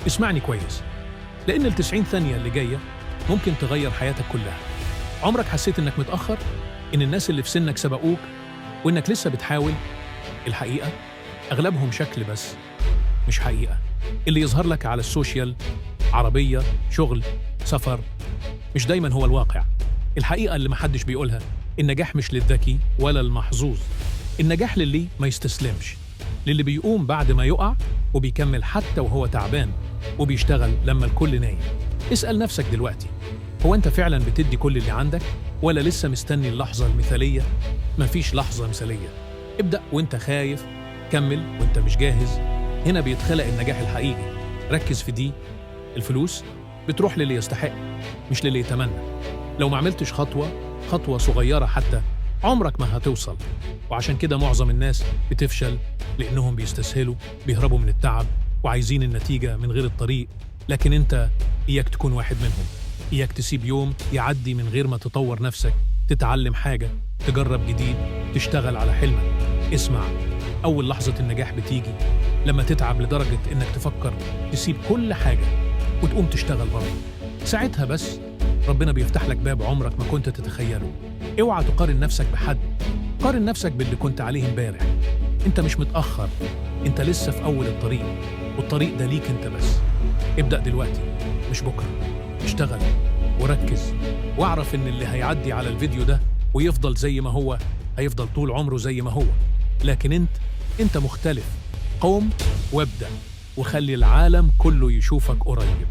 اسمعني كويس، لأن ال90 ثانية اللي جاية ممكن تغير حياتك كلها. عمرك حسيت إنك متأخر؟ إن الناس اللي في سنك سبقوك؟ وإنك لسه بتحاول؟ الحقيقة أغلبهم شكل بس، مش حقيقة. اللي يظهر لك على السوشيال، عربية، شغل، سفر، مش دايما هو الواقع. الحقيقة اللي محدش بيقولها: النجاح مش للذكي ولا المحظوظ. النجاح للي ما يستسلمش، للي بيقوم بعد ما يقع وبيكمل حتى وهو تعبان، وبيشتغل لما الكل نايم. اسأل نفسك دلوقتي، هو أنت فعلا بتدي كل اللي عندك ولا لسه مستني اللحظة المثالية؟ مفيش لحظة مثالية. ابدأ وانت خايف، كمل وانت مش جاهز. هنا بيتخلق النجاح الحقيقي. ركز في دي. الفلوس بتروح للي يستحق، مش للي يتمنى. لو ما عملتش خطوة صغيرة حتى، عمرك ما هتوصل. وعشان كده معظم الناس بتفشل، لأنهم بيستسهلوا، بيهربوا من التعب وعايزين النتيجة من غير الطريق. لكن انت إياك تكون واحد منهم. إياك تسيب يوم يعدي من غير ما تطور نفسك، تتعلم حاجة، تجرب جديد، تشتغل على حلمك. اسمع، أول لحظة النجاح بتيجي لما تتعب لدرجة إنك تفكر تسيب كل حاجة وتقوم تشتغل بره. ساعتها بس ربنا بيفتح لك باب عمرك ما كنت تتخيله. اوعى تقارن نفسك بحد، قارن نفسك باللي كنت عليه امبارح. انت مش متأخر، انت لسه في أول الطريق، والطريق ده ليك انت بس. ابدأ دلوقتي مش بكرة. اشتغل وركز، واعرف ان اللي هيعدي على الفيديو ده ويفضل زي ما هو هيفضل طول عمره زي ما هو. لكن انت مختلف. قوم وابدأ، وخلي العالم كله يشوفك قريب.